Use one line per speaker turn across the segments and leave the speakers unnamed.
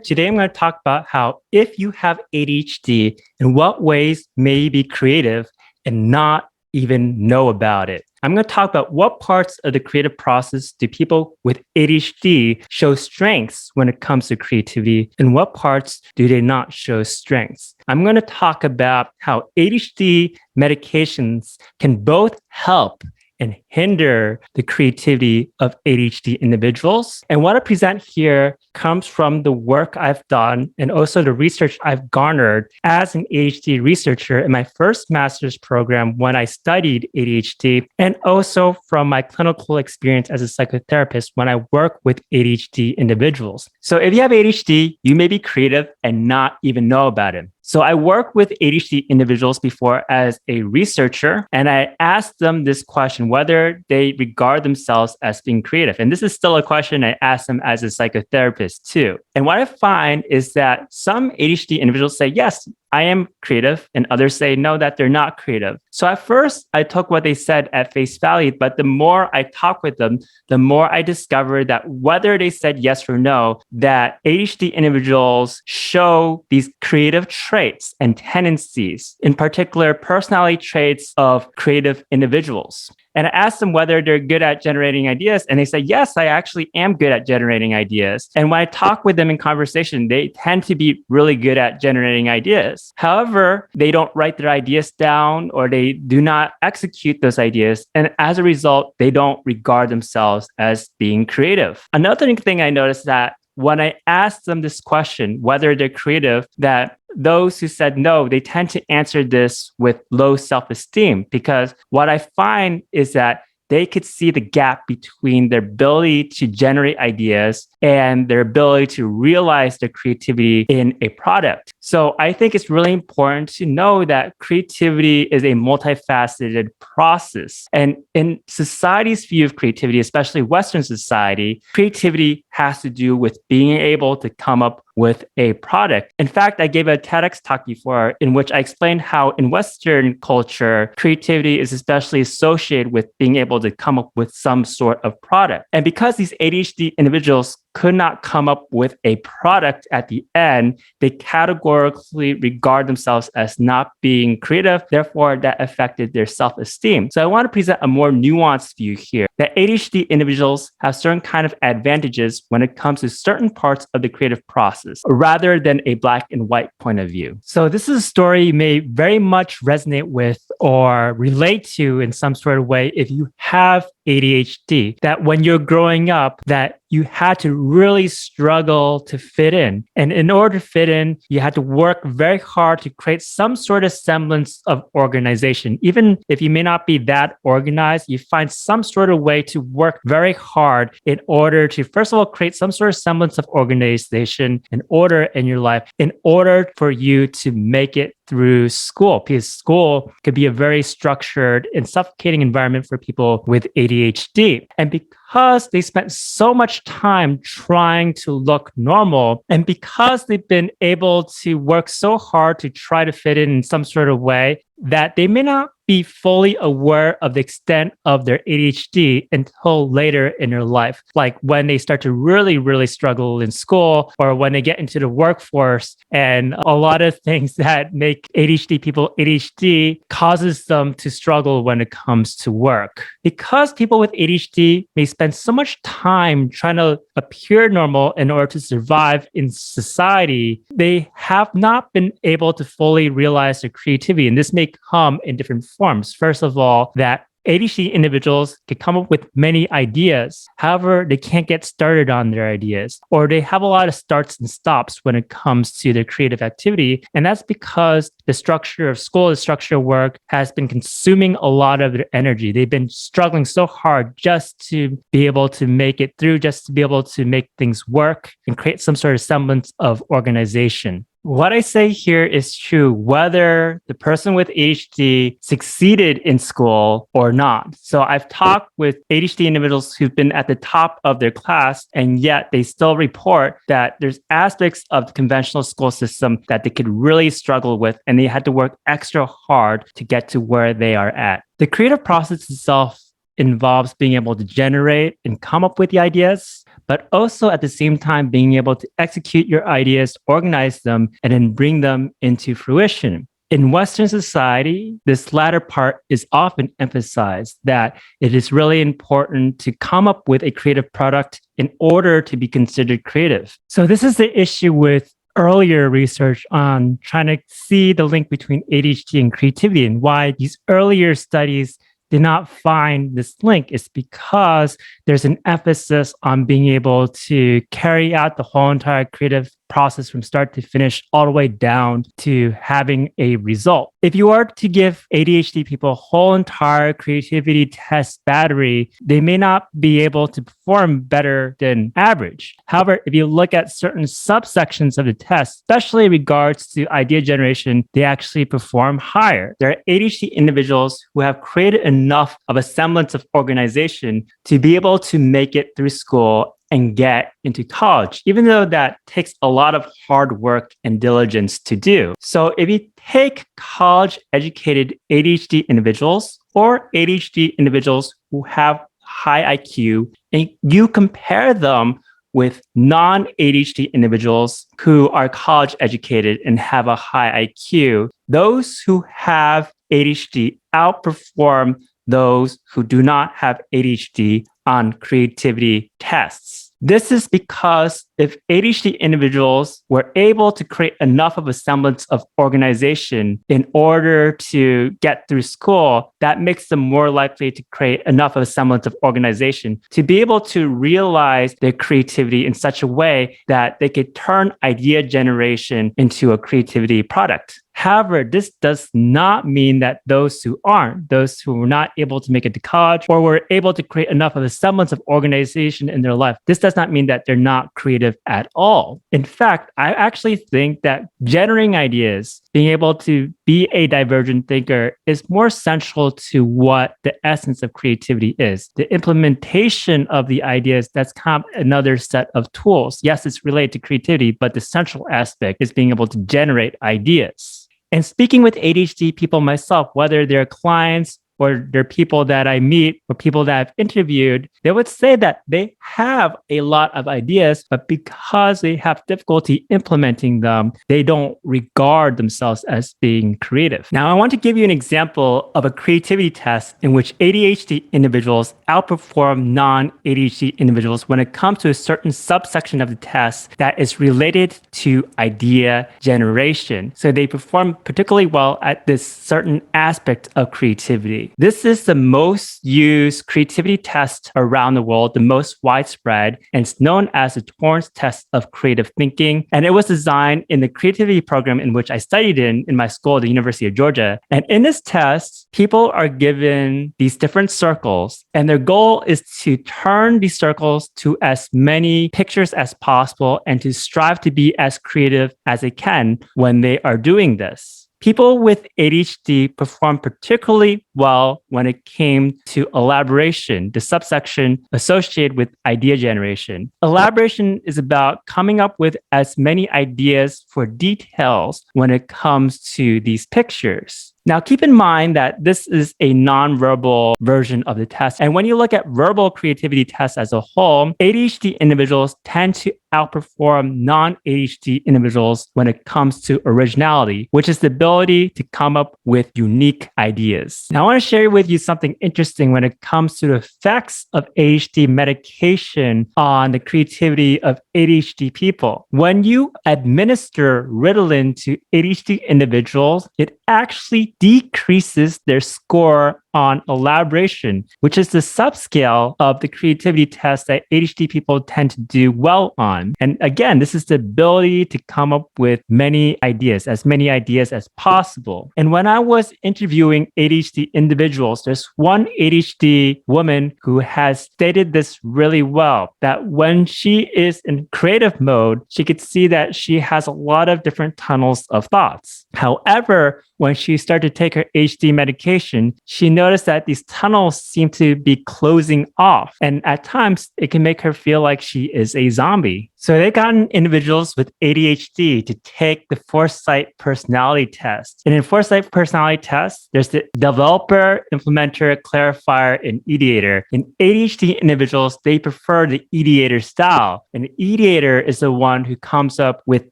Today, I'm going to talk about how if you have ADHD, in what ways may you be creative and not even know about it. I'm going to talk about what parts of the creative process do people with ADHD show strengths when it comes to creativity, and what parts do they not show strengths. I'm going to talk about how ADHD medications can both help and hinder the creativity of ADHD individuals. And what I present here comes from the work I've done and also the research I've garnered as an ADHD researcher in my first master's program when I studied ADHD, and also from my clinical experience as a psychotherapist when I work with ADHD individuals. So if you have ADHD, you may be creative and not even know about it. So I worked with ADHD individuals before as a researcher, and I asked them this question, whether they regard themselves as being creative. And this is still a question I ask them as a psychotherapist too. And what I find is that some ADHD individuals say, yes, I am creative, and others say no, that they're not creative. So at first, I took what they said at face value, but the more I talked with them, the more I discovered that whether they said yes or no, that ADHD individuals show these creative traits and tendencies, in particular, personality traits of creative individuals. And I asked them whether they're good at generating ideas. And they said, yes, I actually am good at generating ideas. And when I talk with them in conversation, they tend to be really good at generating ideas. However, they don't write their ideas down or they do not execute those ideas. And as a result, they don't regard themselves as being creative. Another thing I noticed that when I asked them this question, whether they're creative, that those who said no, they tend to answer this with low self-esteem, because what I find is that they could see the gap between their ability to generate ideas and their ability to realize their creativity in a product. So I think it's really important to know that creativity is a multifaceted process. And in society's view of creativity, especially Western society, creativity has to do with being able to come up with a product. In fact, I gave a TEDx talk before in which I explained how in Western culture, creativity is especially associated with being able to come up with some sort of product. And because these ADHD individuals could not come up with a product at the end, they categorically regard themselves as not being creative. Therefore, that affected their self-esteem. So I want to present a more nuanced view here that ADHD individuals have certain kind of advantages when it comes to certain parts of the creative process, rather than a black and white point of view. So this is a story you may very much resonate with or relate to in some sort of way if you have ADHD, that when you're growing up, that you had to really struggle to fit in. And in order to fit in, you had to work very hard to create some sort of semblance of organization. Even if you may not be that organized, you find some sort of way to work very hard in order to, first of all, create some sort of semblance of organization and order in your life in order for you to make it through school, because school could be a very structured and suffocating environment for people with ADHD. And because they spent so much time trying to look normal, and because they've been able to work so hard to try to fit in some sort of way, that they may not be fully aware of the extent of their ADHD until later in their life, like when they start to really, really struggle in school or when they get into the workforce. And a lot of things that make ADHD people ADHD causes them to struggle when it comes to work. Because people with ADHD may spend so much time trying to appear normal in order to survive in society, they have not been able to fully realize their creativity. And this may come in different forms. First of all, that ADHD individuals can come up with many ideas. However, they can't get started on their ideas, or they have a lot of starts and stops when it comes to their creative activity. And that's because the structure of school, the structure of work has been consuming a lot of their energy. They've been struggling so hard just to be able to make it through, just to be able to make things work and create some sort of semblance of organization. What I say here is true whether the person with ADHD succeeded in school or not. So I've talked with ADHD individuals who've been at the top of their class, and yet they still report that there's aspects of the conventional school system that they could really struggle with, and they had to work extra hard to get to where they are at. The creative process itself involves being able to generate and come up with the ideas, but also at the same time being able to execute your ideas, organize them, and then bring them into fruition. In Western society, this latter part is often emphasized, that it is really important to come up with a creative product in order to be considered creative. So this is the issue with earlier research on trying to see the link between ADHD and creativity, and why these earlier studies did not find this link is because there's an emphasis on being able to carry out the whole entire creative process from start to finish, all the way down to having a result. If you are to give ADHD people a whole entire creativity test battery, they may not be able to perform better than average. However, if you look at certain subsections of the test, especially in regards to idea generation, they actually perform higher. There are ADHD individuals who have created enough of a semblance of organization to be able to make it through school and get into college, even though that takes a lot of hard work and diligence to do. So if you take college educated ADHD individuals or ADHD individuals who have high IQ and you compare them with non-ADHD individuals who are college educated and have a high IQ, those who have ADHD outperform those who do not have ADHD on creativity tests. This is because if ADHD individuals were able to create enough of a semblance of organization in order to get through school, that makes them more likely to create enough of a semblance of organization to be able to realize their creativity in such a way that they could turn idea generation into a creativity product. However, this does not mean that those who were not able to make it to college or were able to create enough of a semblance of organization in their life, this does not mean that they're not creative at all. In fact, I actually think that generating ideas, being able to be a divergent thinker, is more central to what the essence of creativity is. The implementation of the ideas, that's kind of another set of tools. Yes, it's related to creativity, but the central aspect is being able to generate ideas. And speaking with ADHD people myself, whether they're clients or they're people that I meet or people that I've interviewed, they would say that they have a lot of ideas, but because they have difficulty implementing them, they don't regard themselves as being creative. Now, I want to give you an example of a creativity test in which ADHD individuals outperform non-ADHD individuals when it comes to a certain subsection of the test that is related to idea generation. So they perform particularly well at this certain aspect of creativity. This is the most used creativity test around the world, the most widespread, and it's known as the Torrance test of creative thinking. And it was designed in the creativity program in which I studied in my school at the University of Georgia. And in this test, people are given these different circles, and their goal is to turn these circles to as many pictures as possible and to strive to be as creative as they can when they are doing this. People with ADHD performed particularly well when it came to elaboration, the subsection associated with idea generation. Elaboration is about coming up with as many ideas for details when it comes to these pictures. Now, keep in mind that this is a nonverbal version of the test. And when you look at verbal creativity tests as a whole, ADHD individuals tend to outperform non-ADHD individuals when it comes to originality, which is the ability to come up with unique ideas. Now, I want to share with you something interesting when it comes to the effects of ADHD medication on the creativity of ADHD people. When you administer Ritalin to ADHD individuals, it actually decreases their score on elaboration, which is the subscale of the creativity test that ADHD people tend to do well on. And again, this is the ability to come up with many ideas as possible. And when I was interviewing ADHD individuals, there's one ADHD woman who has stated this really well, that when she is in creative mode, she could see that she has a lot of different tunnels of thoughts. However, when she started to take her ADHD medication, she noticed that these tunnels seem to be closing off. And at times, it can make her feel like she is a zombie. So they gotten individuals with ADHD to take the Foresight personality test. And in Foresight personality test, there's the developer, implementer, clarifier, and ideator. In ADHD individuals, they prefer the ideator style. An ideator is the one who comes up with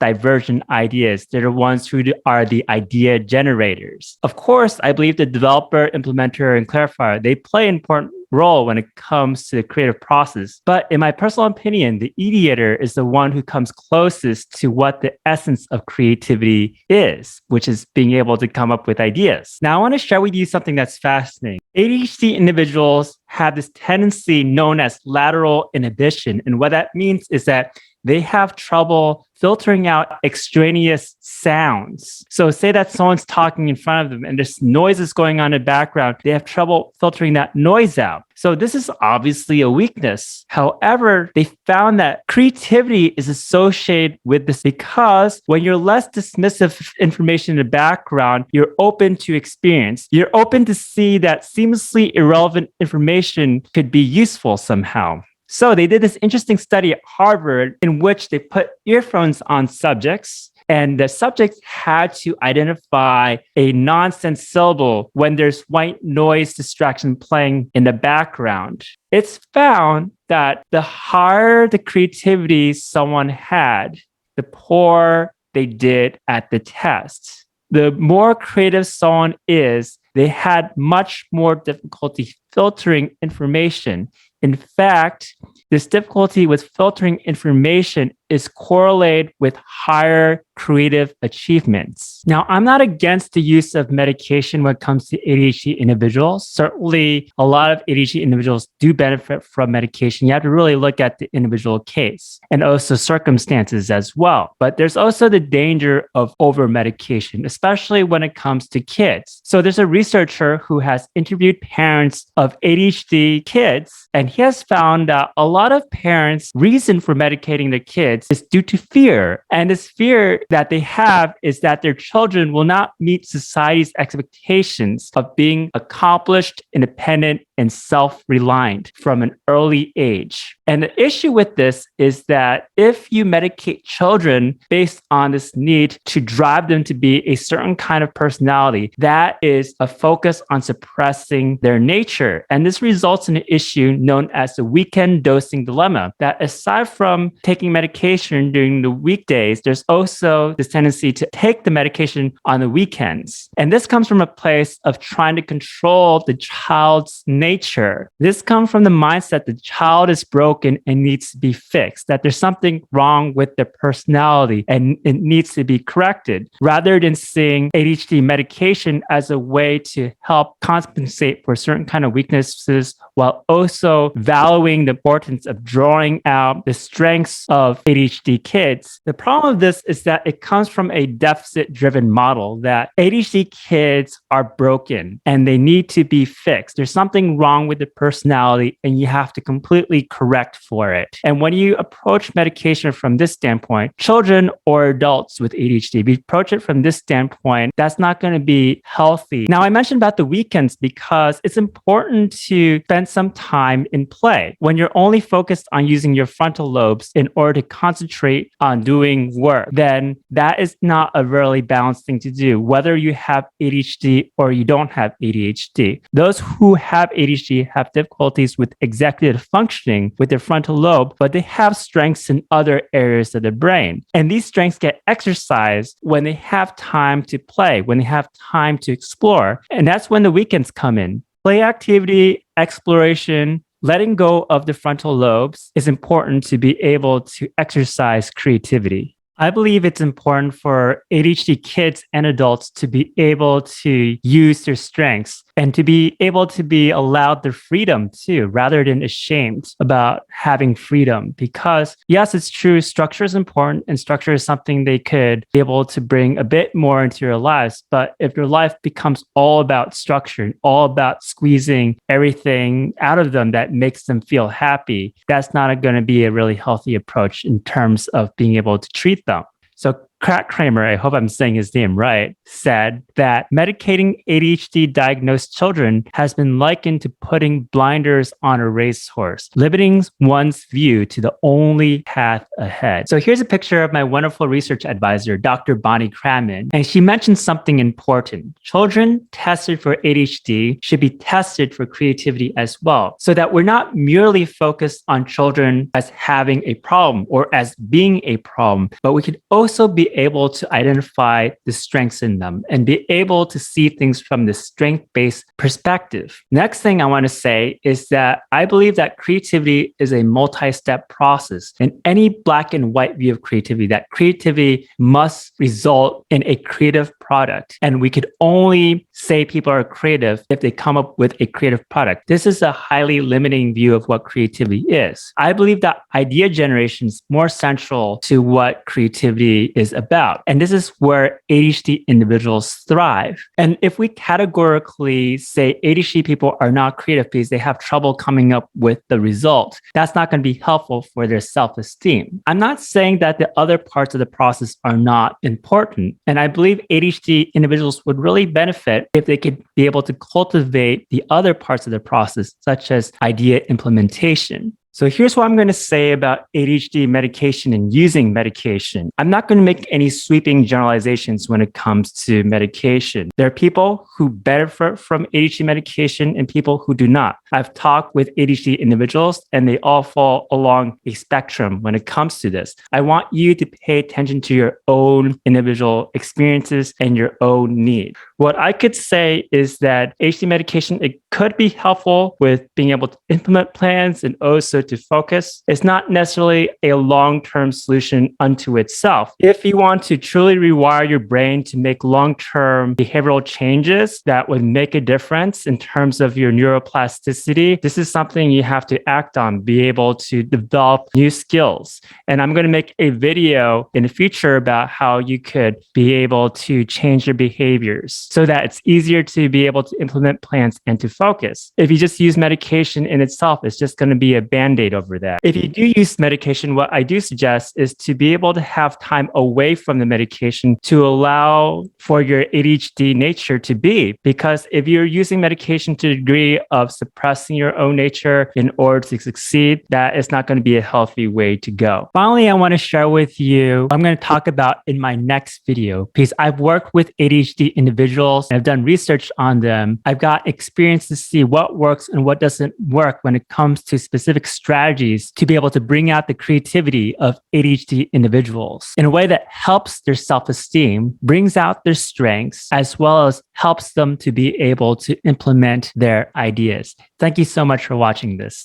divergent ideas. They're the ones who are the idea generators. Of course, I believe the developer, implementer, and clarifier, they play an important role when it comes to the creative process. But in my personal opinion, the ideator is the one who comes closest to what the essence of creativity is, which is being able to come up with ideas. Now, I want to share with you something that's fascinating. ADHD individuals have this tendency known as lateral inhibition. And what that means is that they have trouble filtering out extraneous sounds. So say that someone's talking in front of them and there's noises going on in the background. They have trouble filtering that noise out. So this is obviously a weakness. However, they found that creativity is associated with this because when you're less dismissive of information in the background, you're open to experience. You're open to see that seamlessly irrelevant information could be useful somehow. So they did this interesting study at Harvard in which they put earphones on subjects, and the subjects had to identify a nonsense syllable when there's white noise distraction playing in the background. It's found that the higher the creativity someone had, the poorer they did at the test. The more creative someone is, they had much more difficulty filtering information. In fact, this difficulty with filtering information is correlated with higher creative achievements. Now, I'm not against the use of medication when it comes to ADHD individuals. Certainly, a lot of ADHD individuals do benefit from medication. You have to really look at the individual case and also circumstances as well. But there's also the danger of over-medication, especially when it comes to kids. So there's a researcher who has interviewed parents of ADHD kids, and he has found that a lot of parents' reason for medicating their kids is due to fear. And this fear that they have is that their children will not meet society's expectations of being accomplished, independent, and self-reliant from an early age. And the issue with this is that if you medicate children based on this need to drive them to be a certain kind of personality, that is a focus on suppressing their nature. And this results in an issue known as the weekend dosing dilemma, that aside from taking medication during the weekdays, there's also this tendency to take the medication on the weekends. And this comes from a place of trying to control the child's nature. This comes from the mindset the child is broken and needs to be fixed, that there's something wrong with their personality and it needs to be corrected, rather than seeing ADHD medication as a way to help compensate for certain kind of weaknesses while also valuing the importance of drawing out the strengths of ADHD kids. The problem with this is that it comes from a deficit-driven model that ADHD kids are broken and they need to be fixed. There's something wrong with the personality and you have to completely correct for it. And when you approach medication from this standpoint, children or adults with ADHD, if you approach it from this standpoint, that's not going to be healthy. Now, I mentioned about the weekends because it's important to spend some time in play. When you're only focused on using your frontal lobes in order to concentrate on doing work, then that is not a really balanced thing to do, whether you have ADHD or you don't have ADHD. Those who have ADHD have difficulties with executive functioning with their frontal lobe, but they have strengths in other areas of the brain. And these strengths get exercised when they have time to play, when they have time to explore. And that's when the weekends come in. Play activity, exploration, letting go of the frontal lobes is important to be able to exercise creativity. I believe it's important for ADHD kids and adults to be able to use their strengths and to be able to be allowed their freedom too, rather than ashamed about having freedom. Because yes, it's true, structure is important and structure is something they could be able to bring a bit more into your lives. But if your life becomes all about structure and all about squeezing everything out of them that makes them feel happy, that's not going to be a really healthy approach in terms of being able to treat them. So Kramer, I hope I'm saying his name right, said that medicating ADHD diagnosed children has been likened to putting blinders on a racehorse, limiting one's view to the only path ahead. So here's a picture of my wonderful research advisor, Dr. Bonnie Cramond, and she mentioned something important. Children tested for ADHD should be tested for creativity as well, so that we're not merely focused on children as having a problem or as being a problem, but we could also be able to identify the strengths in them and be able to see things from the strength-based perspective. Next thing I want to say is that I believe that creativity is a multi-step process. In any black and white view of creativity, that creativity must result in a creative product. And we could only say people are creative if they come up with a creative product. This is a highly limiting view of what creativity is. I believe that idea generation is more central to what creativity is about. And this is where ADHD individuals thrive. And if we categorically say ADHD people are not creative because they have trouble coming up with the result, that's not going to be helpful for their self-esteem. I'm not saying that the other parts of the process are not important. And I believe ADHD individuals would really benefit if they could be able to cultivate the other parts of the process, such as idea implementation. So here's what I'm going to say about ADHD medication and using medication. I'm not going to make any sweeping generalizations when it comes to medication. There are people who benefit from ADHD medication and people who do not. I've talked with ADHD individuals and they all fall along a spectrum when it comes to this. I want you to pay attention to your own individual experiences and your own needs. What I could say is that ADHD medication, it could be helpful with being able to implement plans and also to focus. It's not necessarily a long-term solution unto itself. If you want to truly rewire your brain to make long-term behavioral changes that would make a difference in terms of your neuroplasticity, this is something you have to act on, be able to develop new skills. And I'm going to make a video in the future about how you could be able to change your behaviors so that it's easier to be able to implement plans and to focus. If you just use medication in itself, it's just going to be a band-aid over that. If you do use medication, what I do suggest is to be able to have time away from the medication to allow for your ADHD nature to be. Because if you're using medication to the degree of suppressing your own nature in order to succeed, that is not going to be a healthy way to go. Finally, I want to share with you, I'm going to talk about in my next video, because I've worked with ADHD individuals and I've done research on them. I've got experience to see what works and what doesn't work when it comes to specific strategies to be able to bring out the creativity of ADHD individuals in a way that helps their self-esteem, brings out their strengths, as well as helps them to be able to implement their ideas. Thank you so much for watching this.